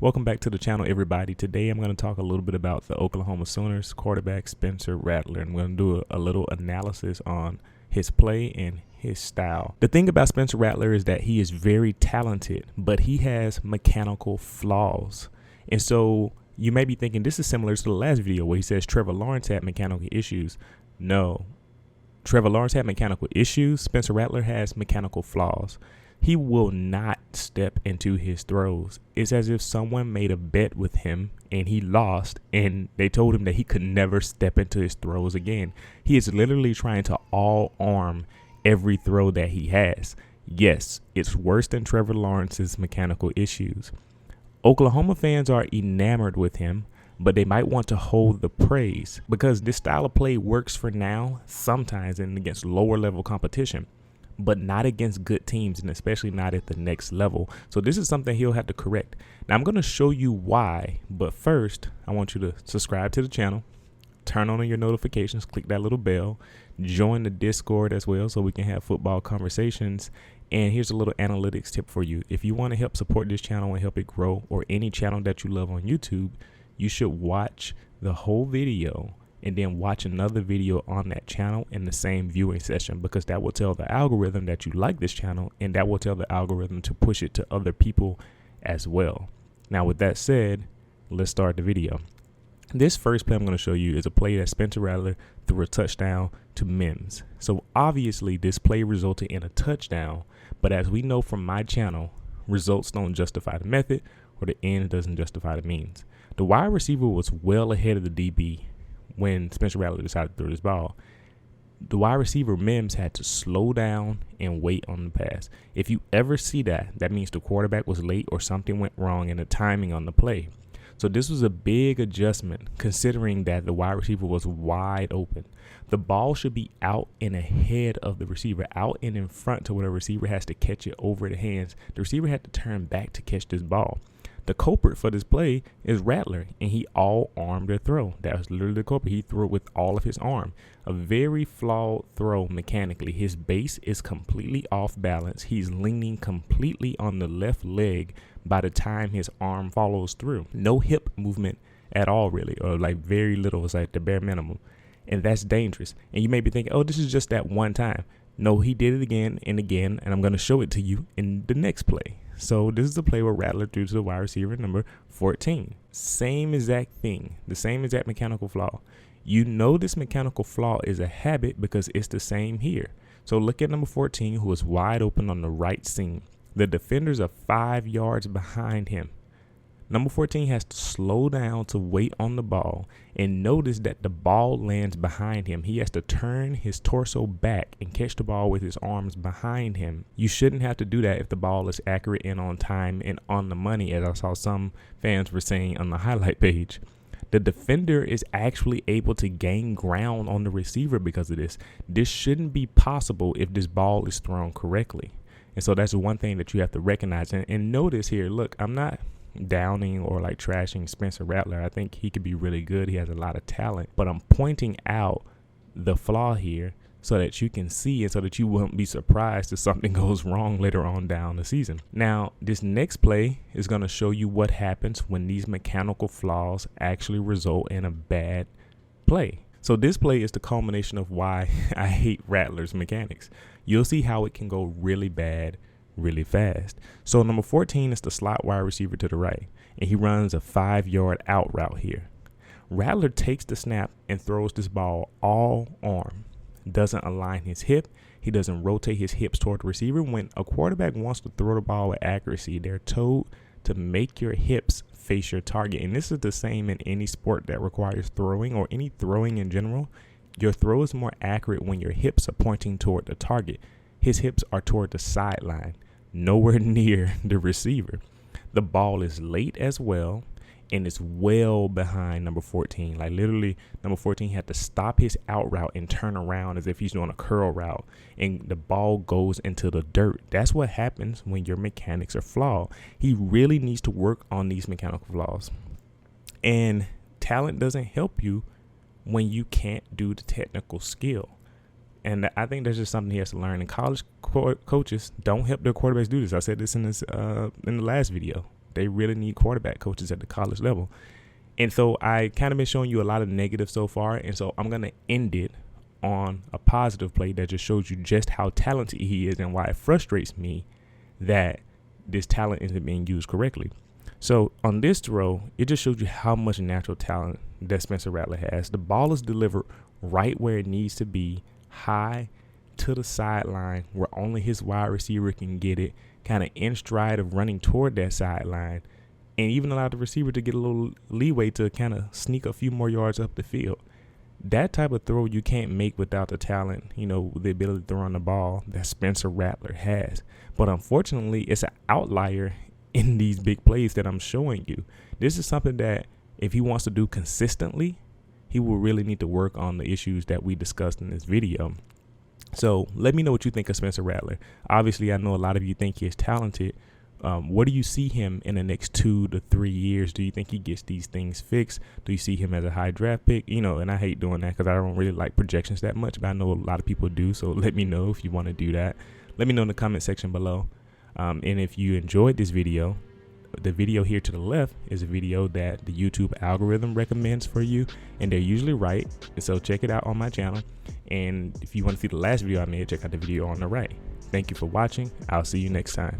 Welcome back to the channel, everybody. Today I'm going to talk a little bit about the Oklahoma Sooners quarterback Spencer Rattler, and we're going to do a little analysis on his play and his style. The thing about Spencer Rattler is that he is very talented, but he has mechanical flaws. And so you may be thinking this is similar to the last video where he says Trevor Lawrence had mechanical issues. No, Trevor Lawrence had mechanical issues. Spencer Rattler has mechanical flaws. He will not step into his throws. It's as if someone made a bet with him and he lost, and they told him that he could never step into his throws again. He is literally trying to all arm every throw that he has. Yes, it's worse than Trevor Lawrence's mechanical issues. Oklahoma fans are enamored with him, but they might want to hold the praise because this style of play works for now, sometimes, and against lower level competition, but not against good teams, and especially not at the next level. So this is something he'll have to correct. Now I'm going to show you why, but first I want you to subscribe to the channel, turn on your notifications, click that little bell, join the Discord as well so we can have football conversations. And here's a little analytics tip for you. If you want to help support this channel and help it grow, or any channel that you love on YouTube, you should watch the whole video and then watch another video on that channel in the same viewing session, because that will tell the algorithm that you like this channel, and that will tell the algorithm to push it to other people as well. Now with that said, let's start the video. This first play I'm going to show you is a play that Spencer Rattler threw a touchdown to Mims. So obviously this play resulted in a touchdown, but as we know from my channel, results don't justify the method, or the end doesn't justify the means. The wide receiver was well ahead of the DB when Spencer Rattler decided to throw this ball. The wide receiver Mims had to slow down and wait on the pass. If you ever see that, that means the quarterback was late or something went wrong in the timing on the play. So this was a big adjustment considering that the wide receiver was wide open. The ball should be out and ahead of the receiver, out and in front to where the receiver has to catch it over the hands. The receiver had to turn back to catch this ball. The culprit for this play is Rattler, and he all-armed a throw. That was literally the culprit. He threw it with all of his arm. A very flawed throw mechanically. His base is completely off balance. He's leaning completely on the left leg by the time his arm follows through. No hip movement at all, really, or like very little. It's like the bare minimum, and that's dangerous. And you may be thinking, oh, this is just that one time. No, he did it again and again, and I'm going to show it to you in the next play. So this is the play where Rattler threw to the wide receiver number 14. Same exact thing, the same exact mechanical flaw. You know this mechanical flaw is a habit because it's the same here. So look at number 14, who is wide open on the right seam. The defenders are 5 yards behind him. Number 14 has to slow down to wait on the ball, and notice that the ball lands behind him. He has to turn his torso back and catch the ball with his arms behind him. You shouldn't have to do that if the ball is accurate and on time and on the money, as I saw some fans were saying on the highlight page. The defender is actually able to gain ground on the receiver because of this. This shouldn't be possible if this ball is thrown correctly. And so that's one thing that you have to recognize. And notice here, look, I'm not downing or like trashing Spencer Rattler. I think he could be really good. He has a lot of talent, but I'm pointing out the flaw here so that you can see and so that you won't be surprised if something goes wrong later on down the season. Now, this next play is going to show you what happens when these mechanical flaws actually result in a bad play. So this play is the culmination of why I hate Rattler's mechanics. You'll see how it can go really bad really fast. So number 14 is the slot wide receiver to the right, and he runs a 5-yard out route here. Rattler takes the snap and throws this ball all arm. Doesn't align his hip. He doesn't rotate his hips toward the receiver. When a quarterback wants to throw the ball with accuracy, they're told to make your hips face your target. And this is the same in any sport that requires throwing, or any throwing in general. Your throw is more accurate when your hips are pointing toward the target. His hips are toward the sideline, nowhere near the receiver. The ball is late as well, and it's well behind number 14. Like literally, number 14 had to stop his out route and turn around as if he's doing a curl route, and the ball goes into the dirt. That's what happens when your mechanics are flawed. He really needs to work on these mechanical flaws. And talent doesn't help you when you can't do the technical skill. And I think that's just something he has to learn. And college coaches don't help their quarterbacks do this. I said this in the last video. They really need quarterback coaches at the college level. And so I kind of been showing you a lot of negatives so far. And so I'm going to end it on a positive play that just shows you just how talented he is and why it frustrates me that this talent isn't being used correctly. So on this throw, it just shows you how much natural talent that Spencer Rattler has. The ball is delivered right where it needs to be, high to the sideline where only his wide receiver can get it, kind of in stride of running toward that sideline, and even allow the receiver to get a little leeway to kind of sneak a few more yards up the field. That type of throw you can't make without the talent, the ability to throw on the ball that Spencer Rattler has. But unfortunately, it's an outlier in these big plays that I'm showing you. This is something that if he wants to do consistently, he will really need to work on the issues that we discussed in this video. So let me know what you think of Spencer Rattler. Obviously, I know a lot of you think he is talented. What do you see him in the next 2 to 3 years? Do you think he gets these things fixed? Do you see him as a high draft pick? And I hate doing that because I don't really like projections that much, but I know a lot of people do. So let me know if you want to do that. Let me know in the comment section below. And if you enjoyed this video, the video here to the left is a video that the YouTube algorithm recommends for you, and they're usually right. So check it out on my channel. And if you want to see the last video I made, check out the video on the right. Thank you for watching. I'll see you next time.